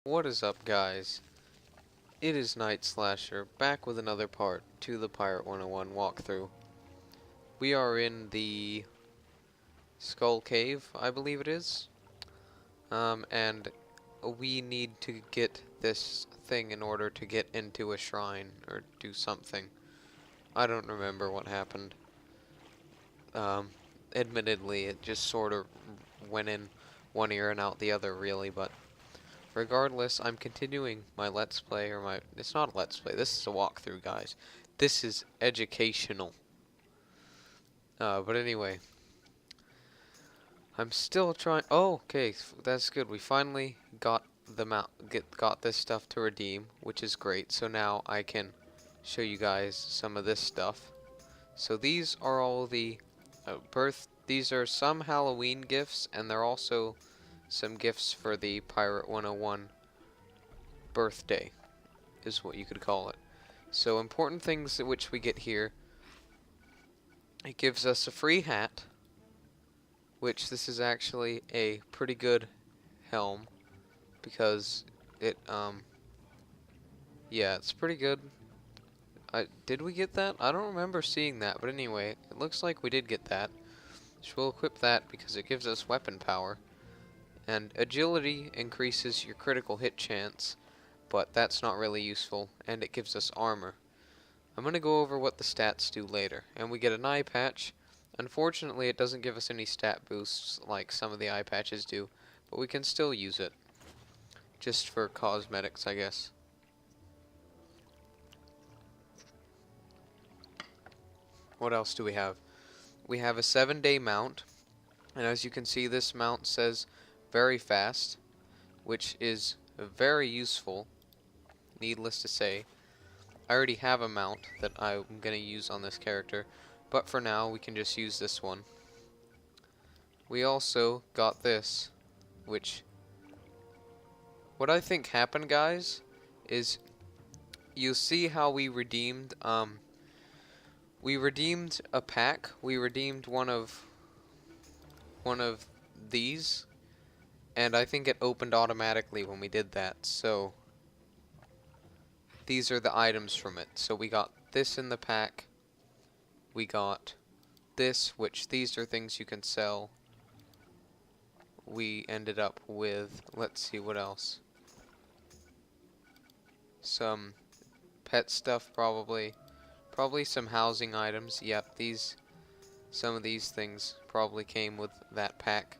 What is up, guys? It is Night Slasher, back with another part to the Pirate 101 walkthrough. We are in the Skull Cave, I believe it is. And we need to get this thing in order to get into a shrine, or do something. I don't remember what happened. Admittedly, it just sort of went in one ear and out the other, really, but regardless, I'm continuing my Let's Play, it's not a Let's Play, this is a walkthrough, guys. This is educational. But anyway, I'm still trying, oh, okay, that's good. We finally got got this stuff to redeem, which is great. So now I can show you guys some of this stuff. So these are all the these are some Halloween gifts, and they're also some gifts for the Pirate 101 birthday, is what you could call it. So important things which we get here. It gives us a free hat, which this is actually a pretty good helm, because it, yeah, it's pretty good. Did we get that? I don't remember seeing that, but anyway, it looks like we did get that. So we'll equip that because it gives us weapon power. And agility increases your critical hit chance, but that's not really useful, and it gives us armor. I'm going to go over what the stats do later. And we get an eye patch. Unfortunately, it doesn't give us any stat boosts like some of the eye patches do, but we can still use it. Just for cosmetics, I guess. What else do we have? We have a 7-day mount, and as you can see, this mount says very fast, which is very useful, needless to say. I already have a mount that I'm going to use on this character, but for now we can just use this one. We also got this, which, what I think happened, guys, is you see how we redeemed a pack. We redeemed one of these, and I think it opened automatically when we did that. So these are the items from it. So we got this in the pack. We got this, which these are things you can sell. We ended up with, let's see what else. Some pet stuff, probably. Probably some housing items. Yep, some of these things probably came with that pack.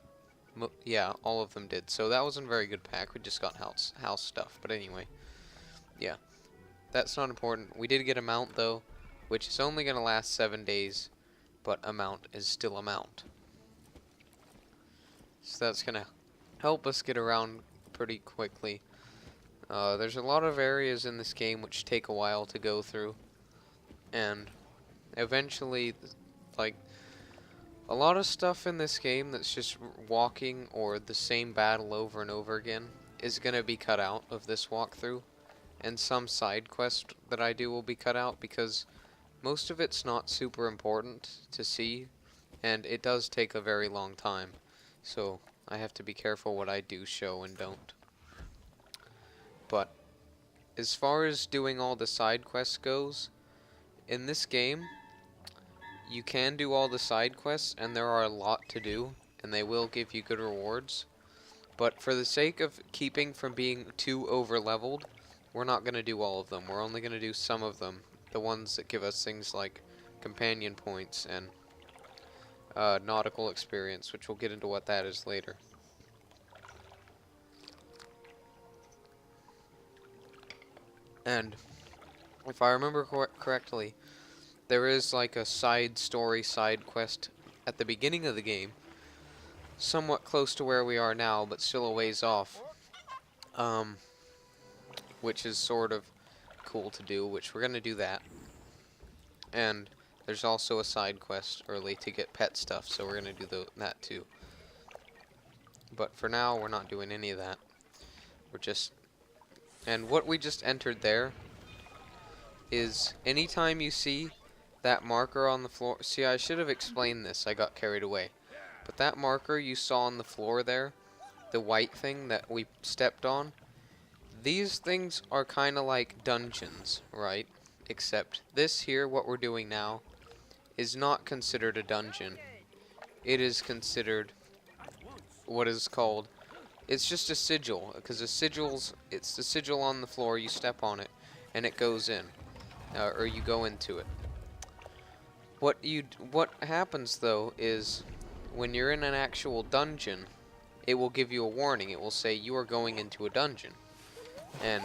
Yeah, all of them did. So that wasn't a very good pack. We just got house stuff. But anyway, yeah, that's not important. We did get a mount though, which is only going to last 7 days, but a mount is still a mount. So that's going to help us get around pretty quickly. There's a lot of areas in this game which take a while to go through, and eventually, like, a lot of stuff in this game that's just walking or the same battle over and over again is going to be cut out of this walkthrough, and some side quest that I do will be cut out because most of it's not super important to see, and it does take a very long time, so I have to be careful what I do show and don't. But as far as doing all the side quests goes, in this game, you can do all the side quests, and there are a lot to do, and they will give you good rewards. But for the sake of keeping from being too over-leveled, we're not going to do all of them. We're only going to do some of them, the ones that give us things like companion points and nautical experience, which we'll get into what that is later. And if I remember correctly, there is like a side story, side quest at the beginning of the game, somewhat close to where we are now, but still a ways off, which is sort of cool to do, which we're going to do that. And there's also a side quest early to get pet stuff, so we're going to do that too. But for now, we're not doing any of that. And what we just entered there is anytime you see that marker on the floor. See, I should have explained this. I got carried away. But that marker you saw on the floor there, the white thing that we stepped on, These things are kind of like dungeons, right? Except this here, what we're doing now, is not considered a dungeon. It is considered what is called, it's just a sigil, because it's the sigil on the floor, you step on it, and it goes in, or you go into it. What happens though is, when you're in an actual dungeon, it will give you a warning. It will say you are going into a dungeon. And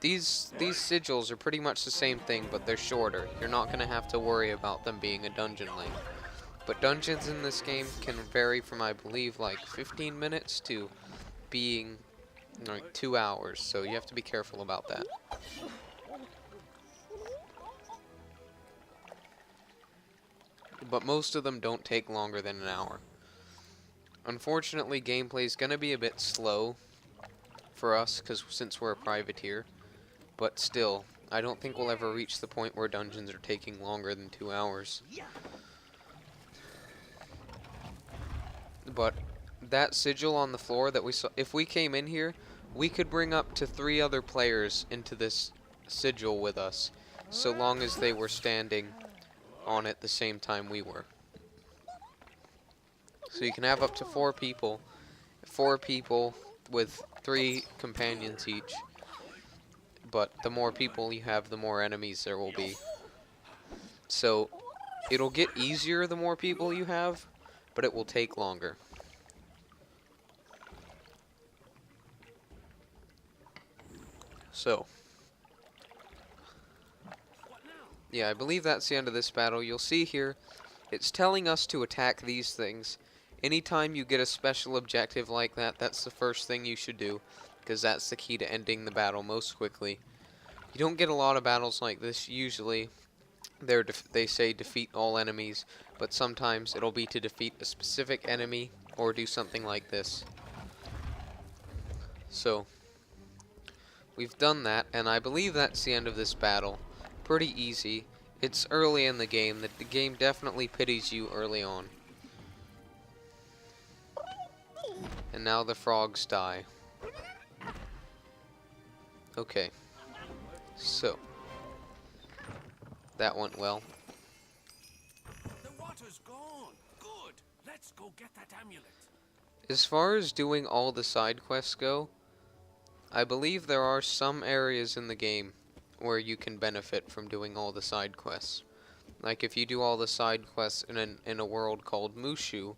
these sigils are pretty much the same thing, but they're shorter. You're not going to have to worry about them being a dungeon length. But dungeons in this game can vary from, I believe, like 15 minutes to being like 2 hours, so you have to be careful about that. But most of them don't take longer than an hour. Unfortunately, gameplay is going to be a bit slow for us, since we're a privateer. But still, I don't think we'll ever reach the point where dungeons are taking longer than 2 hours. But that sigil on the floor that we saw, if we came in here, we could bring up to 3 other players into this sigil with us, so long as they were standing on it the same time we were. So you can have up to 4 people with 3 companions each. But the more people you have, the more enemies there will be. So it'll get easier the more people you have, but it will take longer. So, yeah, I believe that's the end of this battle. You'll see here, it's telling us to attack these things. Anytime you get a special objective like that, that's the first thing you should do, because that's the key to ending the battle most quickly. You don't get a lot of battles like this usually. They say defeat all enemies, but sometimes it'll be to defeat a specific enemy or do something like this. So, we've done that, and I believe that's the end of this battle. Pretty easy. It's early in the game. The game definitely pities you early on. And now the frogs die. Okay. So, that went well. The water's gone. Good. Let's go get that amulet. As far as doing all the side quests go, I believe there are some areas in the game where you can benefit from doing all the side quests. Like if you do all the side quests in a world called Mushu,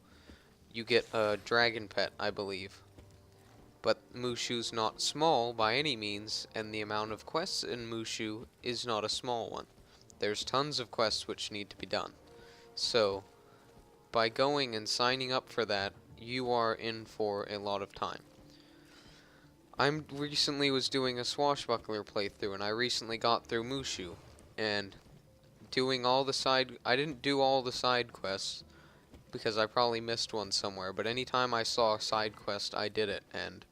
you get a dragon pet, I believe. But Mushu's not small by any means, and the amount of quests in Mushu is not a small one. There's tons of quests which need to be done. So, by going and signing up for that, you are in for a lot of time. I recently was doing a swashbuckler playthrough, and I recently got through Mushu, and I didn't do all the side quests, because I probably missed one somewhere, but anytime I saw a side quest, I did it, and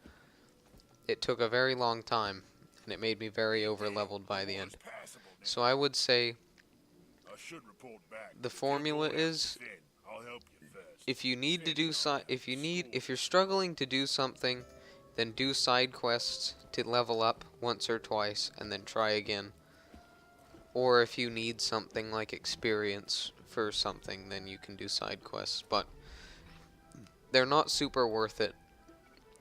it took a very long time, and it made me very over-leveled by the end. So I would say the formula is, if you're struggling to do something, then do side quests to level up once or twice, and then try again. Or if you need something like experience for something, then you can do side quests, but they're not super worth it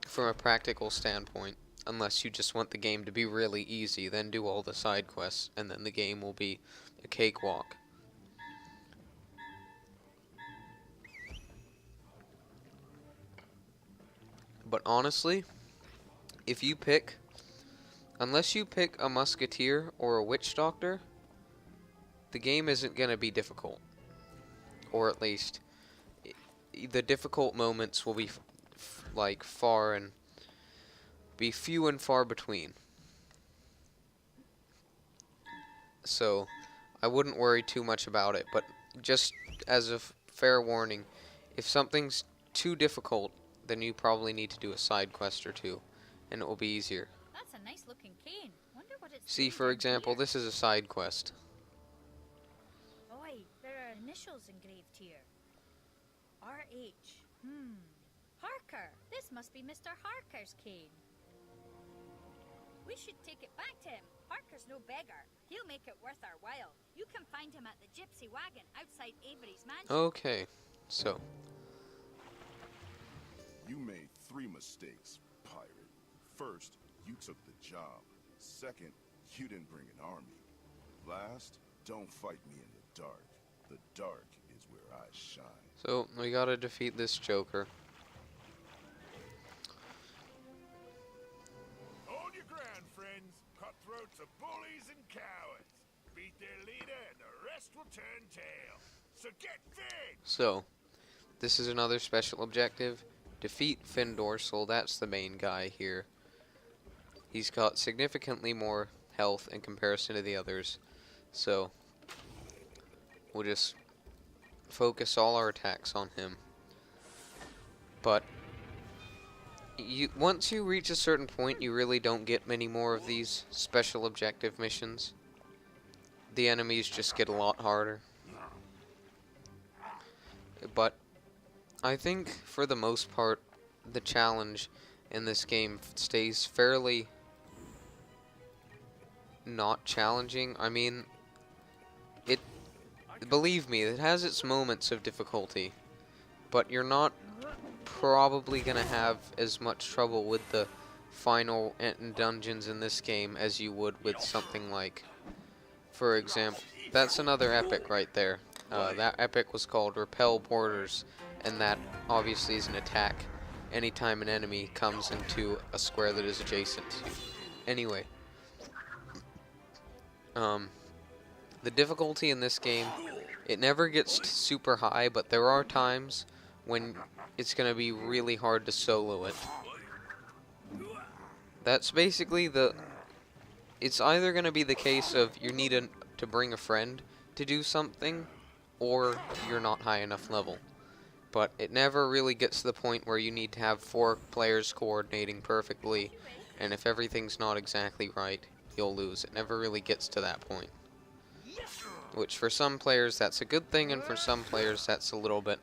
from a practical standpoint, unless you just want the game to be really easy. Then do all the side quests, and then the game will be a cakewalk. But honestly, unless you pick a musketeer or a witch doctor, the game isn't going to be difficult. Or at least, the difficult moments will be few and far between. So, I wouldn't worry too much about it, but just as a fair warning, if something's too difficult, then you probably need to do a side quest or two, and it will be easier. That's a nice looking cane. Wonder what it's See, doing for down example, here. this is a side quest. Oi, there are initials engraved here. R.H. Hmm. Harker. This must be Mr. Harker's cane. We should take it back to him. Parker's no beggar. He'll make it worth our while. You can find him at the Gypsy Wagon outside Avery's mansion. Okay, so You made 3 mistakes, pirate. First, you took the job. Second, you didn't bring an army. Last, don't fight me in the dark. The dark is where I shine. so we gotta defeat this Joker. Hold your ground, friends. Cutthroats are bullies and cowards. Beat their leader and the rest will turn tail. So get big! So, this is another special objective. Defeat Finn Dorsal, that's the main guy here. He's got significantly more health in comparison to the others. So, we'll just focus all our attacks on him. But, once you reach a certain point, you really don't get many more of these special objective missions. The enemies just get a lot harder. But I think for the most part, the challenge in this game stays fairly not challenging. I mean, believe me, it has its moments of difficulty, but you're not probably gonna have as much trouble with the final dungeons in this game as you would with something like, for example, that's another epic right there. That epic was called Repel Borders, and that obviously is an attack anytime an enemy comes into a square that is adjacent to you. Anyway, the difficulty in this game, it never gets super high, but there are times when it's going to be really hard to solo it. That's basically it's either going to be the case of you need to bring a friend to do something, or you're not high enough level. But it never really gets to the point where you need to have 4 players coordinating perfectly, and if everything's not exactly right, you'll lose. It never really gets to that point. Which for some players that's a good thing, and for some players that's a little bit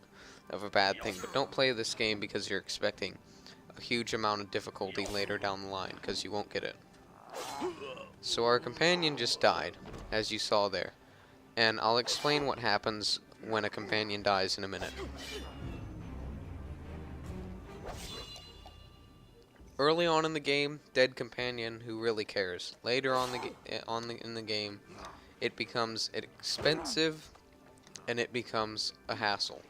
of a bad thing. But don't play this game because you're expecting a huge amount of difficulty later down the line, because you won't get it. So our companion just died, as you saw there. And I'll explain what happens when a companion dies in a minute. Early on in the game, dead companion, who really cares? Later on in the game, it becomes expensive and it becomes a hassle.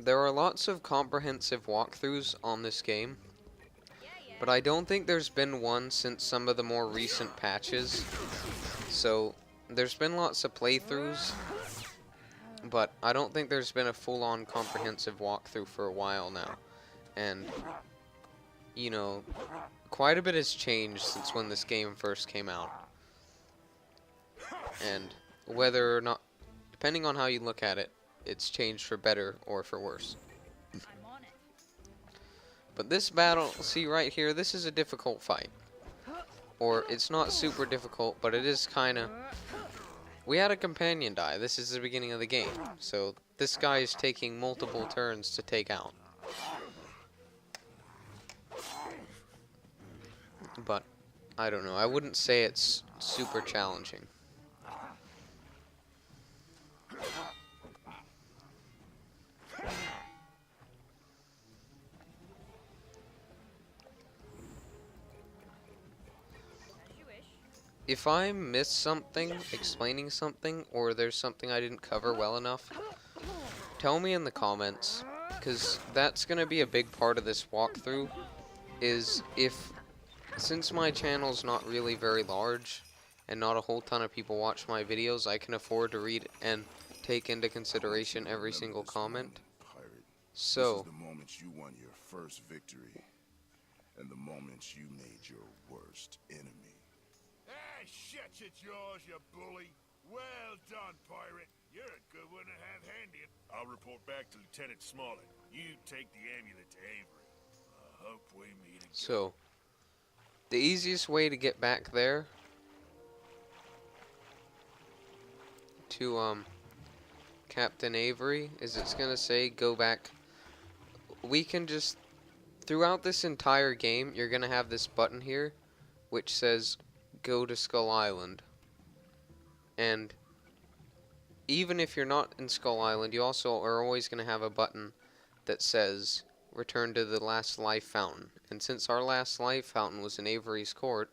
There are lots of comprehensive walkthroughs on this game, but I don't think there's been one since some of the more recent patches. So there's been lots of playthroughs, but I don't think there's been a full-on comprehensive walkthrough for a while now. And, you know, quite a bit has changed since when this game first came out. And whether or not, depending on how you look at it, it's changed for better or for worse. I'm on it. But this battle, see right here, this is a difficult fight. Or it's not super difficult, but it is kind of... We had a companion die. This is the beginning of the game. So this guy is taking multiple turns to take out. But, I don't know. I wouldn't say it's super challenging. If I missed something, explaining something, or there's something I didn't cover well enough, tell me in the comments, because that's going to be a big part of this walkthrough, is since my channel's not really very large, and not a whole ton of people watch my videos, I can afford to read and take into consideration every single comment. So, this is the moment you won your first victory, and the moment you made your worst enemy. Ah, shut your jaws, you bully. Well done, pirate. You're a good one to have handy. I'll report back to Lieutenant Smollett. You take the amulet to Avery. I hope we meet again. So, The easiest way to get back there to Captain Avery is it's gonna say go back. We can just, throughout this entire game, you're gonna have this button here which says go to Skull Island. And even if you're not in Skull Island, you also are always gonna have a button that says return to the last life fountain. And since our last life fountain was in Avery's Court,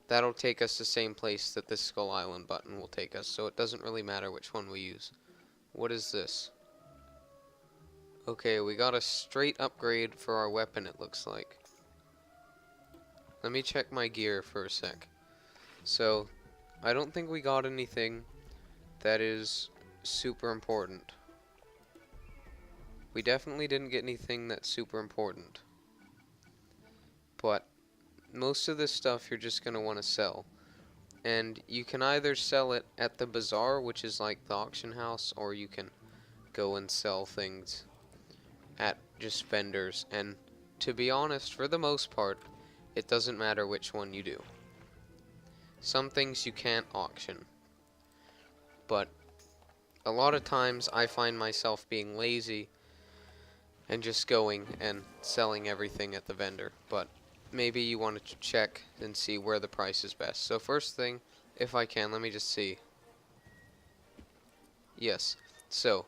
that'll take us the same place that this Skull Island button will take us, so it doesn't really matter which one we use. What is this? Okay, we got a straight upgrade for our weapon, it looks like. Let me check my gear for a sec. So, I don't think we got anything that is super important. We definitely didn't get anything that's super important. But most of this stuff you're just going to want to sell. And you can either sell it at the bazaar, which is like the auction house, or you can go and sell things at just vendors. And to be honest, for the most part, it doesn't matter which one you do. Some things you can't auction. But a lot of times I find myself being lazy and just going and selling everything at the vendor. But maybe you want to check and see where the price is best. So first thing, if I can, let me just see. Yes, so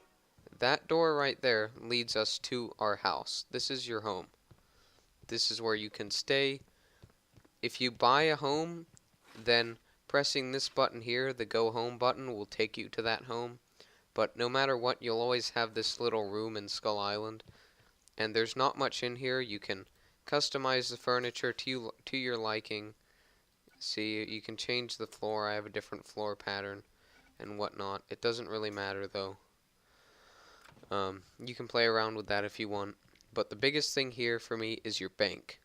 that door right there leads us to our house. This is your home. This is where you can stay. If you buy a home, then pressing this button here, the go home button, will take you to that home. But no matter what, you'll always have this little room in Skull Island. And there's not much in here. You can customize the furniture to your liking. See, you can change the floor. I have a different floor pattern and whatnot. It doesn't really matter though. You can play around with that if you want. But the biggest thing here for me is your bank.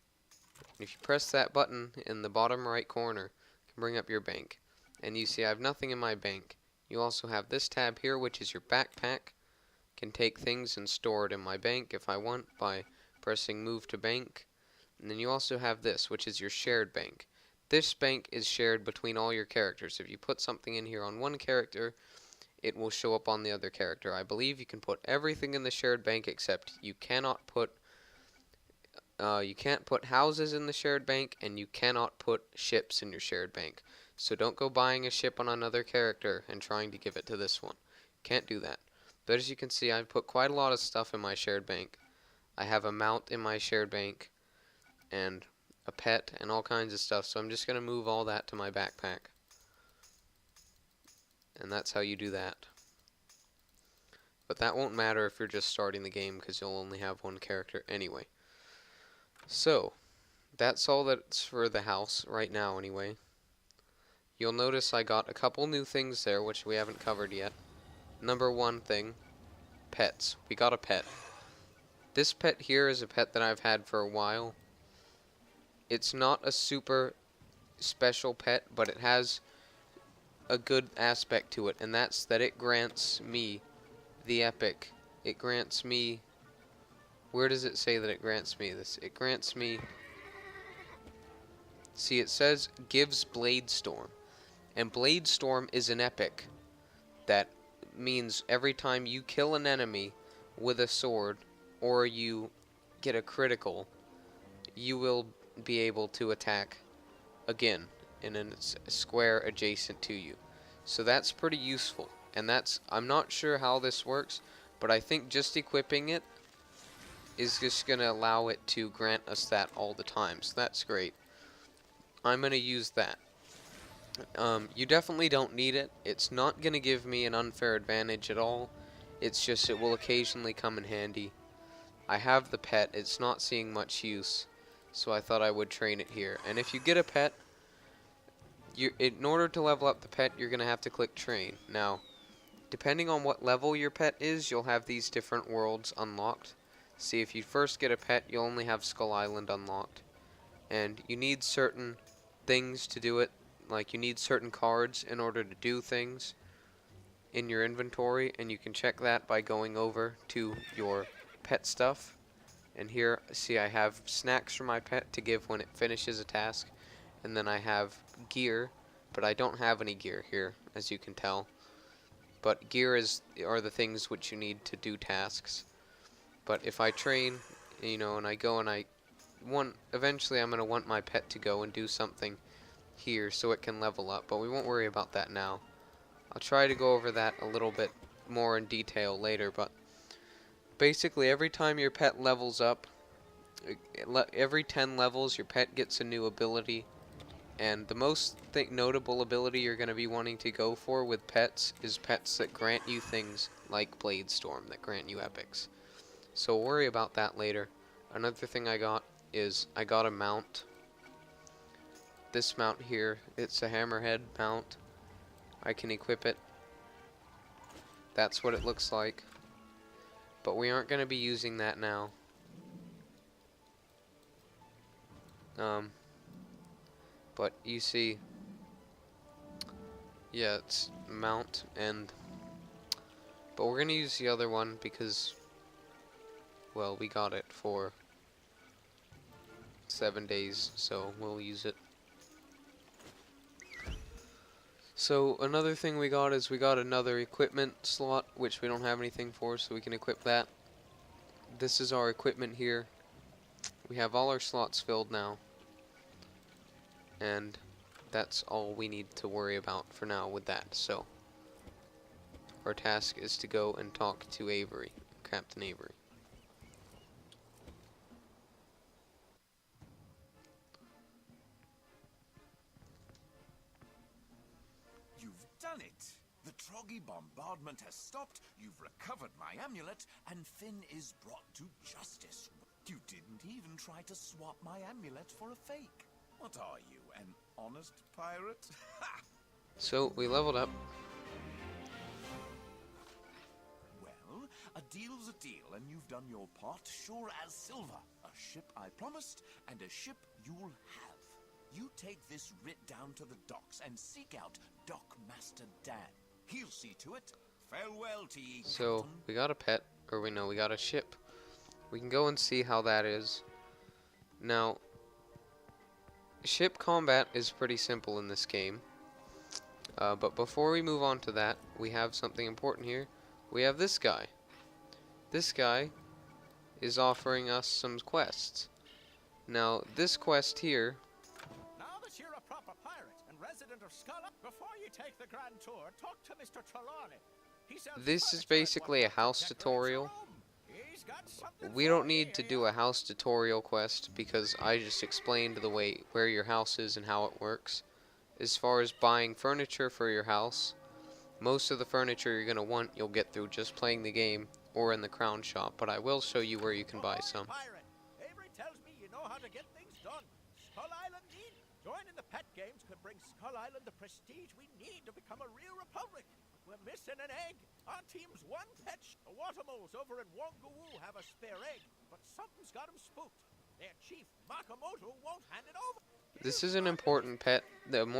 If you press that button in the bottom right corner, you can bring up your bank. And you see I have nothing in my bank. You also have this tab here, which is your backpack. Can take things and store it in my bank if I want by pressing move to bank. And then you also have this, which is your shared bank. This bank is shared between all your characters. If you put something in here on one character, it will show up on the other character. I believe you can put everything in the shared bank except you can't put houses in the shared bank, and you cannot put ships in your shared bank. So don't go buying a ship on another character and trying to give it to this one. Can't do that. But as you can see, I've put quite a lot of stuff in my shared bank. I have a mount in my shared bank, and a pet, and all kinds of stuff. So I'm just going to move all that to my backpack. And that's how you do that. But that won't matter if you're just starting the game, because you'll only have one character anyway. So, that's all that's for the house right now anyway. You'll notice I got a couple new things there, which we haven't covered yet. Number one thing, pets. We got a pet. This pet here is a pet that I've had for a while. It's not a super special pet, but it has a good aspect to it, and that's that it grants me the epic. It grants me... Where does it say that it grants me this? It grants me... See, it says gives Blade Storm. And Blade Storm is an epic that means every time you kill an enemy with a sword or you get a critical, you will be able to attack again in a square adjacent to you. So that's pretty useful. And I'm not sure how this works, but I think just equipping it is just going to allow it to grant us that all the time. So that's great. I'm going to use that. You definitely don't need it. It's not going to give me an unfair advantage at all. It's just it will occasionally come in handy. I have the pet. It's not seeing much use, so I thought I would train it here. And if you get a pet, in order to level up the pet, you're going to have to click train. Now, depending on what level your pet is, you'll have these different worlds unlocked. See, if you first get a pet, you'll only have Skull Island unlocked. And you need certain things to do it. Like, you need certain cards in order to do things in your inventory, and you can check that by going over to your pet stuff And here, see, I have snacks for my pet to give when it finishes a task. And then I have gear, but I don't have any gear here, as you can tell. But gear are the things which you need to do tasks. But if I train, you know, and I go and eventually I'm going to want my pet to go and do something here so it can level up, but we won't worry about that now. I'll try to go over that a little bit more in detail later, but basically every time your pet levels up, every 10 levels your pet gets a new ability, and the most notable ability you're going to be wanting to go for with pets is pets that grant you things like Blade Storm, that grant you epics. So we'll worry about that later. Another thing I got is I got a mount. This mount here, it's a hammerhead mount. I can equip it. That's what it looks like. But we aren't going to be using that now. But you see, yeah, it's mount, but we're going to use the other one because, well, we got it for 7 days, so we'll use it. So another thing we got is we got another equipment slot, which we don't have anything for, so we can equip that. This is our equipment here. We have all our slots filled now. And that's all we need to worry about for now with that. So our task is to go and talk to Avery, Captain Avery. You've done it! The Troggy bombardment has stopped, you've recovered my amulet, and Finn is brought to justice. You didn't even try to swap my amulet for a fake. What are you, an honest pirate? Ha! So we leveled up. Well, a deal's a deal, and you've done your part sure as silver. A ship I promised, and a ship you'll have. You take this writ down to the docks and seek out Dockmaster Dan. He'll see to it. Farewell to ye, So Captain. we got a pet, or we got a ship. We can go and see how that is. Now, ship combat is pretty simple in this game. But before we move on to that, we have something important here. We have this guy. This guy is offering us some quests. Now, this quest here, Now that you're a proper pirate and resident of Skull, before you take the grand tour, talk to Mr. Trelawney. He sells this is furniture at basically a one house decorates tutorial. room. He's got something We for don't you need to here. do a house tutorial quest because I just explained the way where your house is and how it works. As far as buying furniture for your house, most of the furniture you're going to want you'll get through just playing the game or in the crown shop, but I will show you where you can buy Ahoy, some. pirate. Avery tells me you know how to get things done. Skull Island need. Joining the pet games could bring Skull Island the prestige we need to become a real republic. We're missing an egg. Our team's one pet. The water moles over in Wongawoo have a spare egg, but something's got them spooked. Their chief, Makamoto, won't hand it over. This is an important pet, an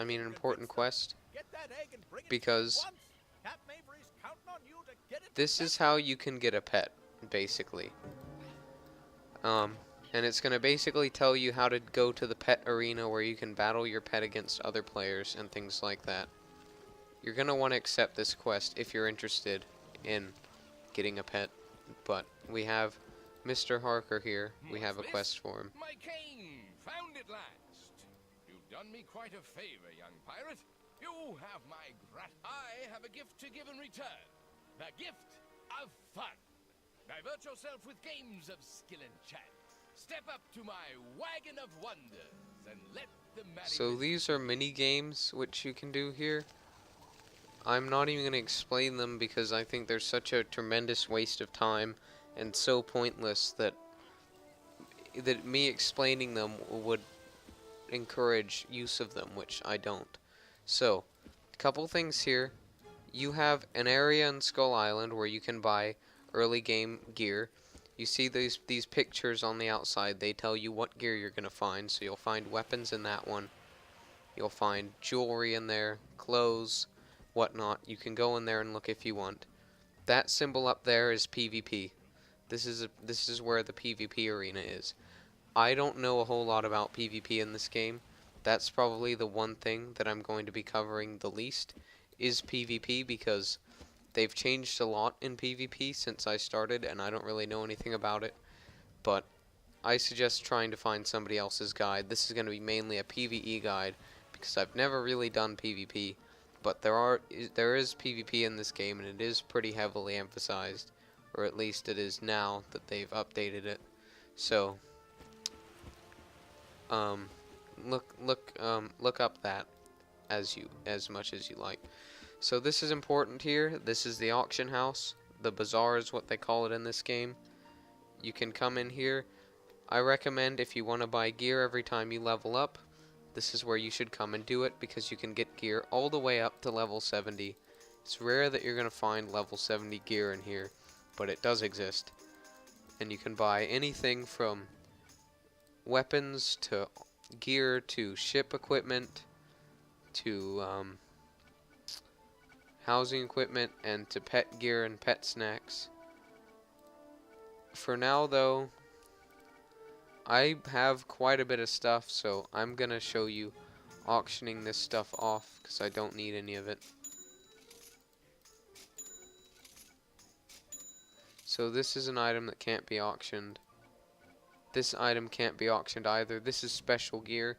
important quest, Get that egg and bring it because once. Captain Avery's counting on you to get it. this is how you can get a pet, basically. And it's going to basically tell you how to go to the pet arena where you can battle your pet against other players and things like that. You're going to want to accept this quest if you're interested in getting a pet, but we have Mr. Harker here. We have a quest for him. My cane! Found it last! You've done me quite a favor, young pirate. You have my I have a gift to give in return. The gift of fun. Divert yourself with games of skill and chance. Step up to my wagon of wonders and let the So these are mini games which you can do here. I'm not even going to explain them because I think they're such a tremendous waste of time and so pointless that me explaining them would encourage use of them, which I don't. So, a couple things here. You have an area in Skull Island where you can buy early game gear. You see these pictures on the outside. They tell you what gear you're going to find. So you'll find weapons in that one. You'll find jewelry in there, clothes, whatnot. You can go in there and look if you want. That symbol up there is PvP. this is where the PvP arena is. I don't know a whole lot about PvP in this game. That's probably the one thing that I'm going to be covering the least, is PvP, because they've changed a lot in PvP since I started, and I don't really know anything about it. But I suggest trying to find somebody else's guide. This is going to be mainly a PvE guide, because I've never really done PvP. But there is PvP in this game, and it is pretty heavily emphasized, or at least it is now that they've updated it. So look up that as much as you like. So this is important here. This is the auction house. The bazaar is what they call it in this game. You can come in here. I recommend, if you want to buy gear every time you level up, this is where you should come and do it, because you can get gear all the way up to level 70. It's rare that you're going to find level 70 gear in here, but it does exist. And you can buy anything from weapons to gear to ship equipment to housing equipment and to pet gear and pet snacks. For now though, I have quite a bit of stuff, so I'm gonna show you auctioning this stuff off because I don't need any of it. So this is an item that can't be auctioned. This item can't be auctioned either. This is special gear.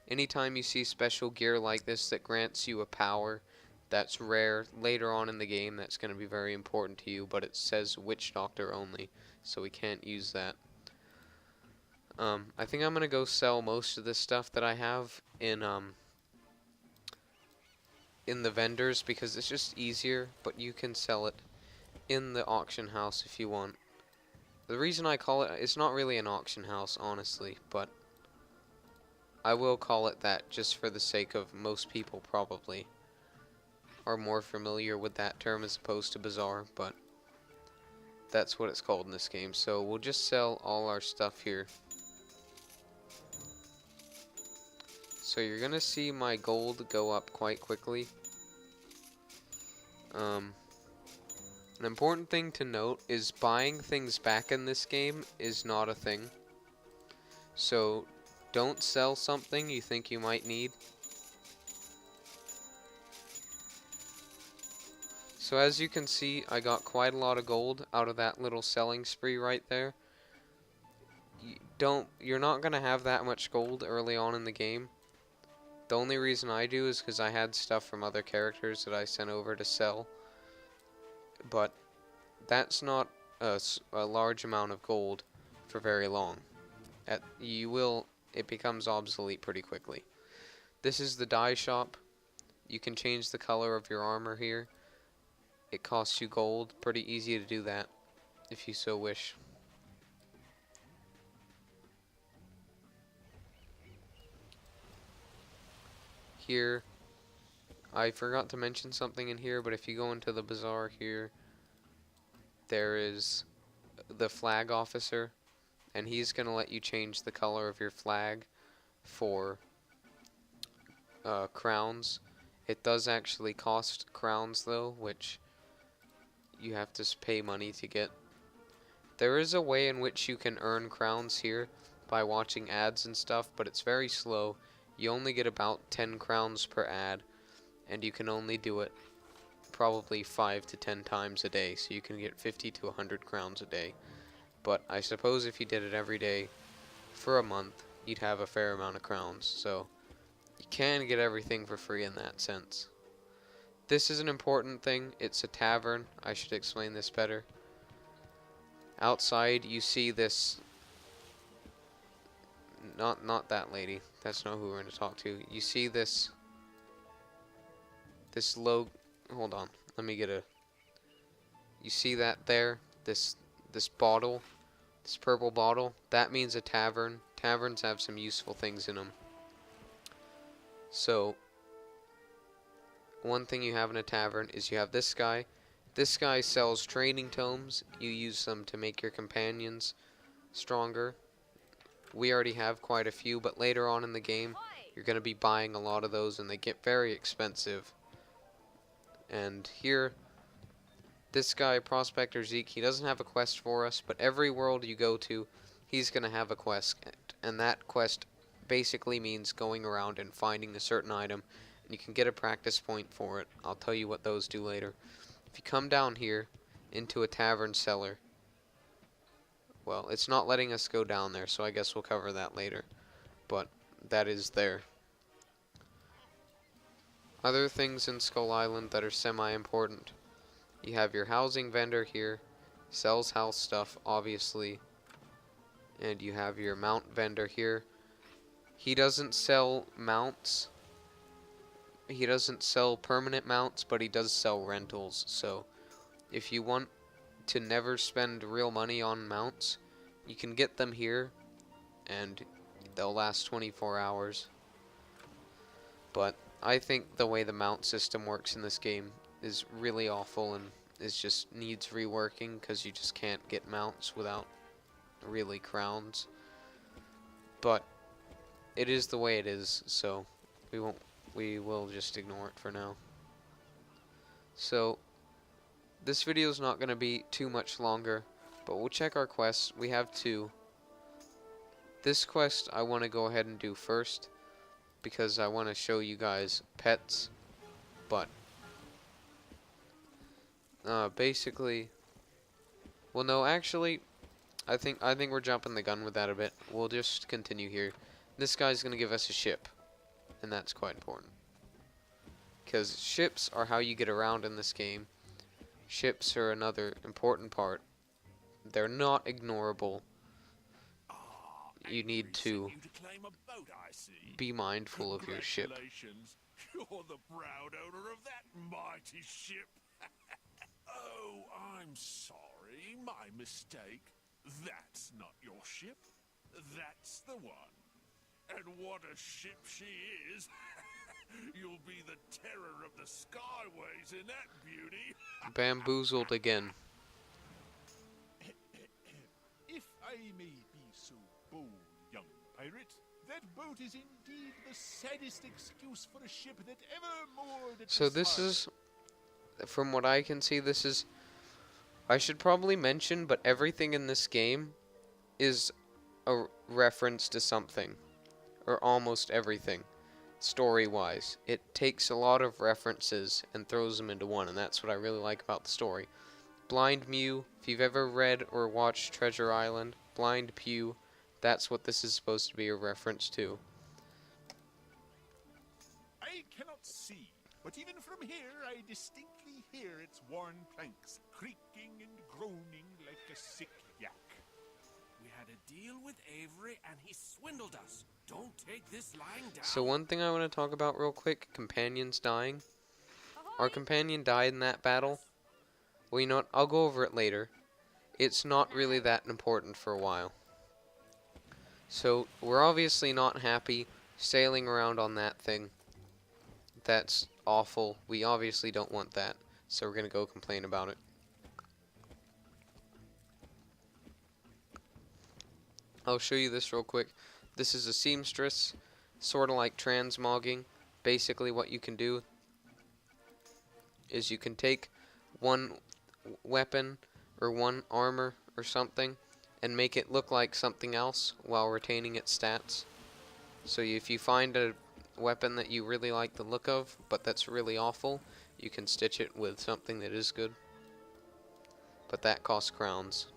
Anytime you see special gear like this that grants you a power that's rare later on in the game, that's going to be very important to you, but it says Witch Doctor only, so we can't use that. I think I'm going to go sell most of this stuff that I have in the vendors, because it's just easier, but you can sell it in the auction house if you want. The reason I call it, it's not really an auction house, honestly, but I will call it that just for the sake of most people probably are more familiar with that term as opposed to bazaar, but that's what it's called in this game. So we'll just sell all our stuff here. So you're gonna see my gold go up quite quickly. An important thing to note is buying things back in this game is not a thing. So don't sell something you think you might need. So as you can see, I got quite a lot of gold out of that little selling spree right there. You're not gonna have that much gold early on in the game. The only reason I do is because I had stuff from other characters that I sent over to sell. But that's not a large amount of gold for very long. It becomes obsolete pretty quickly. This is the dye shop. You can change the color of your armor here. It costs you gold. Pretty easy to do that if you so wish. Here, I forgot to mention something in here, but if you go into the bazaar here, there is the flag officer, and he's going to let you change the color of your flag for crowns. It does actually cost crowns though, which you have to pay money to get. There is a way in which you can earn crowns here by watching ads and stuff, but it's very slow. You only get about 10 crowns per ad, and you can only do it probably 5 to 10 times a day, so you can get 50 to 100 crowns a day. But I suppose if you did it every day for a month, you'd have a fair amount of crowns, so you can get everything for free in that sense. This is an important thing. It's a tavern. I should explain this better. Outside you see this, not that lady. That's not who we're going to talk to. You see this logo. Hold on. Let me get a. You see that there? This bottle, this purple bottle. That means a tavern. Taverns have some useful things in them. So one thing you have in a tavern is you have this guy. This guy sells training tomes. You use them to make your companions stronger. We already have quite a few, but later on in the game, you're going to be buying a lot of those, and they get very expensive. And here, This guy, Prospector Zeke, he doesn't have a quest for us, but every world you go to, he's going to have a quest. And that quest basically means going around and finding a certain item, and you can get a practice point for it. I'll tell you what those do later. If you come down here into a tavern cellar, well, it's not letting us go down there, so I guess we'll cover that later. But that is there. Other things in Skull Island that are semi-important. You have your housing vendor here, sells house stuff, obviously. And you have your mount vendor here. He doesn't sell mounts. He doesn't sell permanent mounts, but he does sell rentals. So if you want to never spend real money on mounts, you can get them here, and they'll last 24 hours. But I think the way the mount system works in this game is really awful, and it just needs reworking, because you just can't get mounts without really crowns. But it is the way it is, so we will just ignore it for now. So this video is not going to be too much longer, but we'll check our quests. We have 2. This quest I want to go ahead and do first, because I want to show you guys pets. But basically, well, no, actually, I think we're jumping the gun with that a bit. We'll just continue here. This guy's gonna give us a ship, and that's quite important, because ships are how you get around in this game. Ships are another important part. They're not ignorable. You need to be mindful of your ship. Congratulations. You're the proud owner of that mighty ship. Oh, I'm sorry. My mistake. That's not your ship. That's the one. And what a ship she is. You'll be the terror of the skyways in that beauty. Bamboozled again. If I may be so bold, young pirate, that boat is indeed the saddest excuse for a ship that ever moored at So the this side. is, from what I can see, this is, I should probably mention, but everything in this game is a reference to something, or almost everything, story-wise. It takes a lot of references and throws them into one, and that's what I really like about the story. Blind Mew, if you've ever read or watched Treasure Island, Blind Pew, that's what this is supposed to be a reference to. I cannot see, but even from here I distinctly hear its worn planks creaking and groaning like a sick yak. We had a deal with Avery and he swindled us. Don't take this lying down. So one thing I want to talk about real quick, companions dying. Our companion died in that battle. Well, you know what, I'll go over it later. It's not really that important for a while. So, we're obviously not happy sailing around on that thing. That's awful. We obviously don't want that. So we're going to go complain about it. I'll show you this real quick. This is a seamstress, sort of like transmogging. Basically what you can do is you can take one weapon or one armor or something and make it look like something else while retaining its stats. So if you find a weapon that you really like the look of, but that's really awful, you can stitch it with something that is good. But that costs crowns.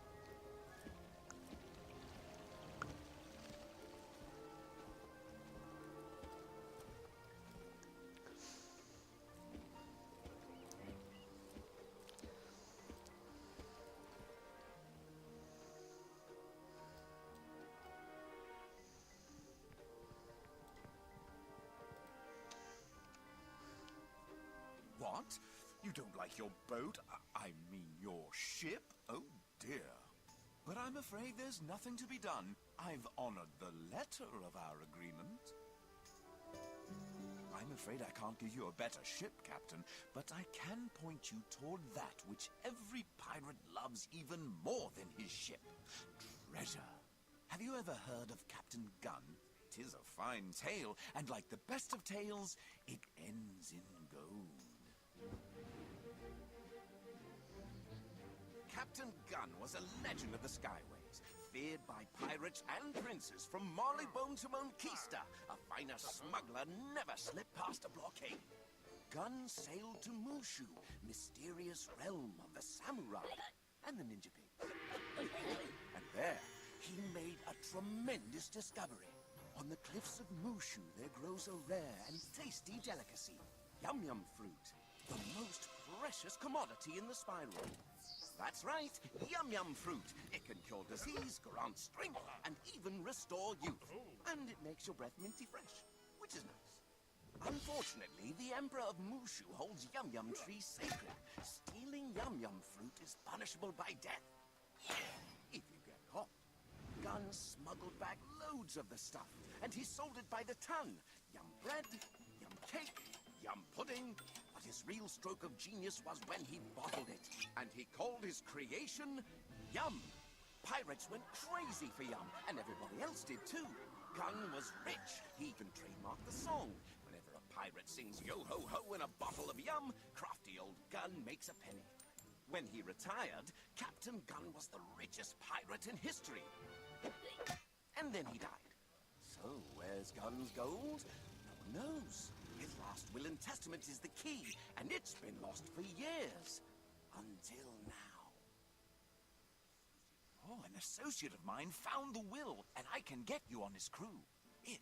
What? You don't like your boat? I mean your ship? Oh dear. But I'm afraid there's nothing to be done. I've honored the letter of our agreement. I'm afraid I can't give you a better ship, Captain, but I can point you toward that which every pirate loves even more than his ship. Treasure. Have you ever heard of Captain Gunn? 'Tis a fine tale, and like the best of tales, it ends in gold. Captain Gunn was a legend of the Skyways, feared by pirates and princes from Marleybone to Monquista. A finer smuggler never slipped past a blockade. Gunn sailed to Mushu, mysterious realm of the samurai and the ninja pig. And there, he made a tremendous discovery. On the cliffs of Mushu, there grows a rare and tasty delicacy, yum-yum fruit, the most precious commodity in the spiral. That's right, yum-yum fruit. It can cure disease, grant strength, and even restore youth. And it makes your breath minty fresh, which is nice. Unfortunately, the Emperor of Mushu holds yum-yum trees sacred. Stealing yum-yum fruit is punishable by death. If you get caught. Gunn smuggled back loads of the stuff, and he sold it by the ton. Yum bread, yum cake, yum pudding. But his real stroke of genius was when he bottled it, and he called his creation Yum. Pirates went crazy for Yum, and everybody else did too. Gunn was rich. He even trademarked the song. Whenever a pirate sings yo-ho-ho in a bottle of Yum, crafty old Gunn makes a penny. When he retired, Captain Gunn was the richest pirate in history. And then he died. So, where's Gunn's gold? No one knows. His last will and testament is the key, and it's been lost for years. Until now. Oh, an associate of mine found the will, and I can get you on his crew. If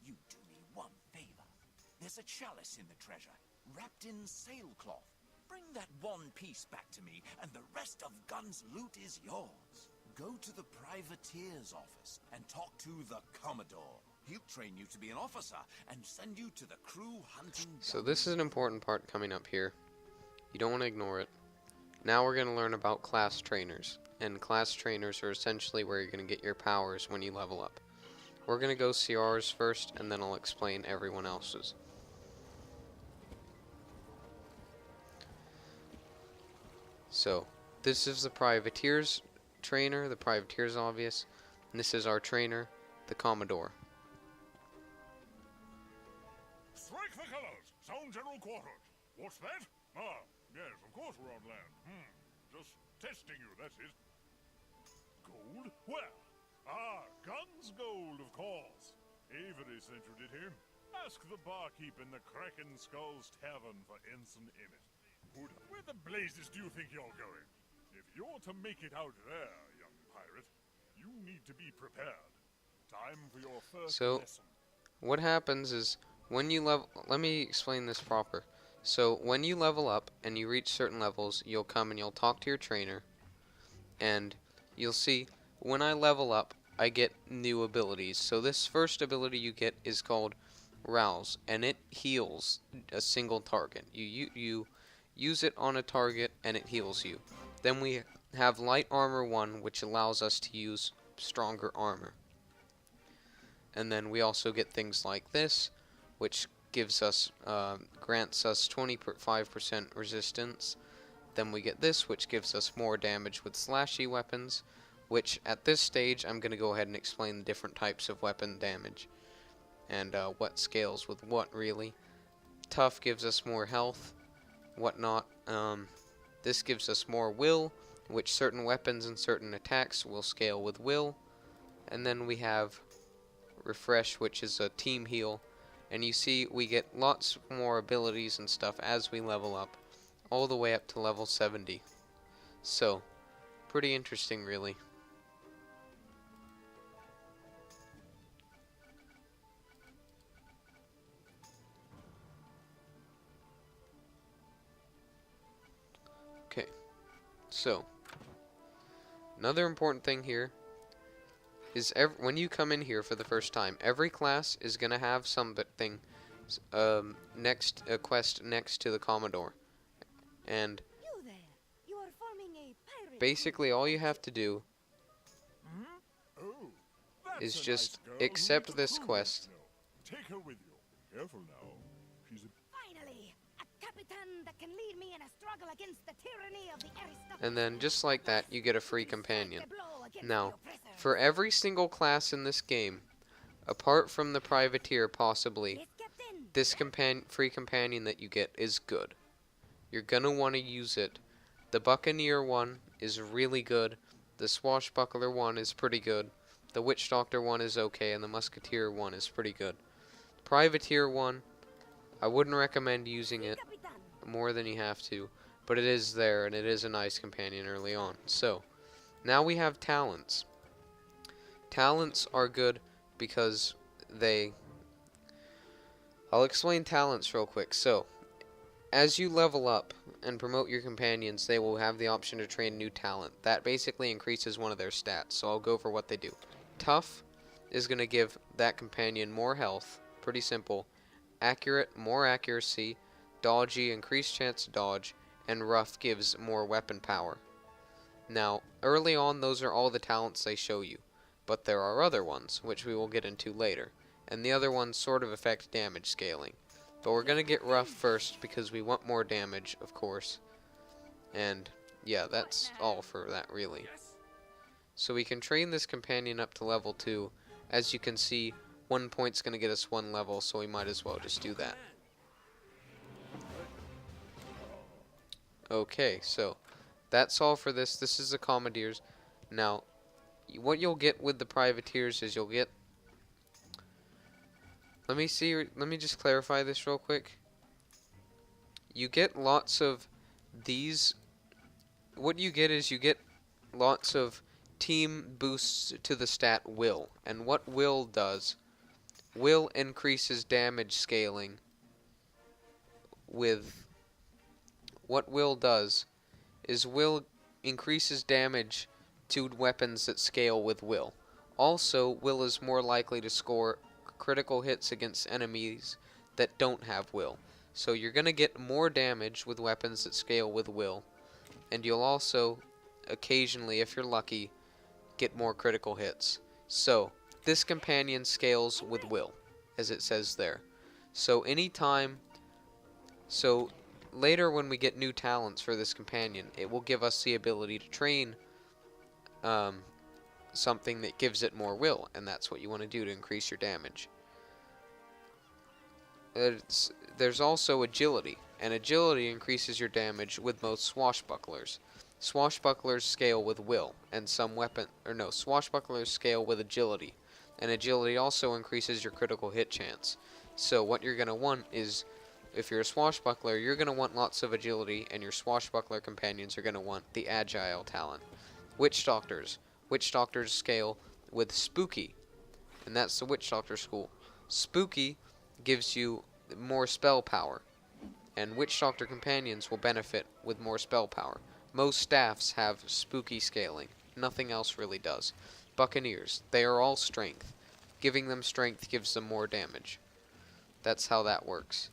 you do me one favor. There's a chalice in the treasure, wrapped in sailcloth. Bring that one piece back to me, and the rest of Gunn's loot is yours. Go to the privateer's office and talk to the Commodore. He'll train you to be an officer and send you to the crew hunting. So this is an important part coming up here. You don't want to ignore it. Now we're going to learn about class trainers. And class trainers are essentially where you're going to get your powers when you level up. We're going to go see ours first, and then I'll explain everyone else's. So, this is the privateer's trainer. The privateer's obvious. And this is our trainer, the Commodore. Strike the colors! Sound general quarters! What's that? Ah, yes, of course we're on land. Just testing you, that's it. Gold? Where? Ah, Gunn's gold, of course. Avery sent you, did he? Ask the barkeep in the Kraken Skulls Tavern for Ensign Emmett. Where the blazes do you think you're going? If you're to make it out there, young pirate, you need to be prepared. Time for your first lesson. What happens is, when you level... Let me explain this proper. So, when you level up and you reach certain levels, you'll come and you'll talk to your trainer. And you'll see, when I level up, I get new abilities. So this first ability you get is called Rouse, and it heals a single target. You use it on a target, and it heals you. Then we have Light Armor 1, which allows us to use stronger armor. And then we also get things like this, which gives us, grants us 25% resistance. Then we get this, which gives us more damage with slashy weapons, which at this stage I'm going to go ahead and explain the different types of weapon damage and what scales with what really. Tough gives us more health, whatnot. This gives us more will, which certain weapons and certain attacks will scale with will. And then we have Refresh, which is a team heal. And you see we get lots more abilities and stuff as we level up, all the way up to level 70. So, pretty interesting really. Okay, so another important thing here is when you come in here for the first time, every class is going to have something quest next to the Commodore. And You there. You are forming a pirate. Basically all you have to do Oh, is that's a just nice girl who accept needs a this crewmate quest. now. Take her with you. Careful now. She's a... Finally, a captain that can lead me in a struggle against the tyranny of the aristocracy. And then just like that you get a free companion. Strike the blow against Now, the oppressor. for every single class in this game, apart from the privateer possibly, Yes, Captain. this free companion that you get is good. You're gonna want to use it The Buccaneer one is really good. The Swashbuckler one is pretty good. The Witch Doctor one is okay, and the Musketeer one is pretty good. Privateer one, I wouldn't recommend using it more than you have to, but it is there, and it is a nice companion early on. So, now we have talents. Talents are good because I'll explain talents real quick. So, as you level up and promote your companions, they will have the option to train new talent. That basically increases one of their stats, so I'll go over what they do. Tough is going to give that companion more health, pretty simple. Accurate, more accuracy. Dodgy, increased chance to dodge. And rough gives more weapon power. Now, early on, those are all the talents they show you. But there are other ones, which we will get into later. And the other ones sort of affect damage scaling. But we're going to get rough first because we want more damage, of course. And yeah, that's all for that really. So we can train this companion up to level 2. As you can see, 1 point's going to get us 1 level, so we might as well just do that. Okay, so that's all for this. This is the Commandeers. Now, what you'll get with the Privateers is you'll get... Let me just clarify this real quick. You get lots of these. What you get is you get lots of team boosts to the stat will. And what will does, will increases damage scaling with... What will does is will increases damage to weapons that scale with will. Also, will is more likely to score critical hits against enemies that don't have will. So you're going to get more damage with weapons that scale with will. And you'll also, occasionally, if you're lucky, get more critical hits. So, this companion scales with will, as it says there. So later when we get new talents for this companion, it will give us the ability to train something that gives it more will, and that's what you want to do to increase your damage. There's also agility, and agility increases your damage with most swashbucklers. Swashbucklers scale with will, and swashbucklers scale with agility, and agility also increases your critical hit chance. So what you're going to want is, if you're a swashbuckler, you're going to want lots of agility, and your swashbuckler companions are going to want the agile talent. Witch Doctors. Witch Doctors scale with spooky, and that's the Witch Doctor school. Spooky gives you more spell power, and Witch Doctor companions will benefit with more spell power. Most staffs have spooky scaling. Nothing else really does. Buccaneers. They are all strength. Giving them strength gives them more damage. That's how that works.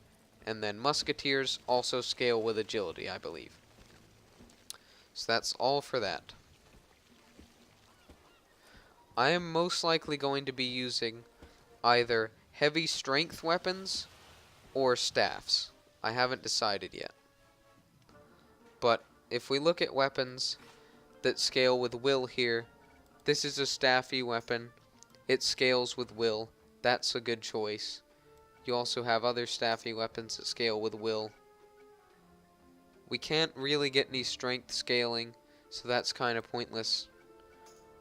And then Musketeers also scale with agility, I believe. So that's all for that. I am most likely going to be using either heavy strength weapons or staffs. I haven't decided yet. But if we look at weapons that scale with will here, this is a staffy weapon. It scales with will. That's a good choice. You also have other staffy weapons that scale with will. We can't really get any strength scaling, so that's kind of pointless.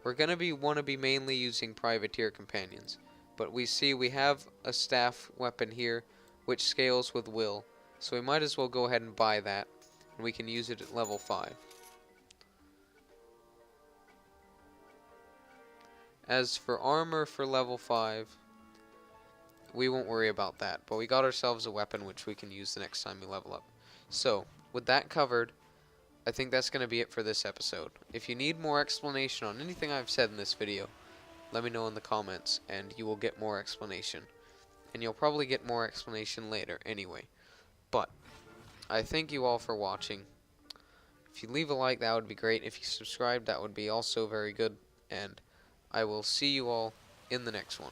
We're going to want to be mainly using Privateer companions. But we see we have a staff weapon here, which scales with will. So we might as well go ahead and buy that, and we can use it at level 5. As for armor for level 5, we won't worry about that, but we got ourselves a weapon which we can use the next time we level up. So, with that covered, I think that's going to be it for this episode. If you need more explanation on anything I've said in this video, let me know in the comments, and you will get more explanation. And you'll probably get more explanation later anyway. But, I thank you all for watching. If you leave a like, that would be great. If you subscribe, that would be also very good. And I will see you all in the next one.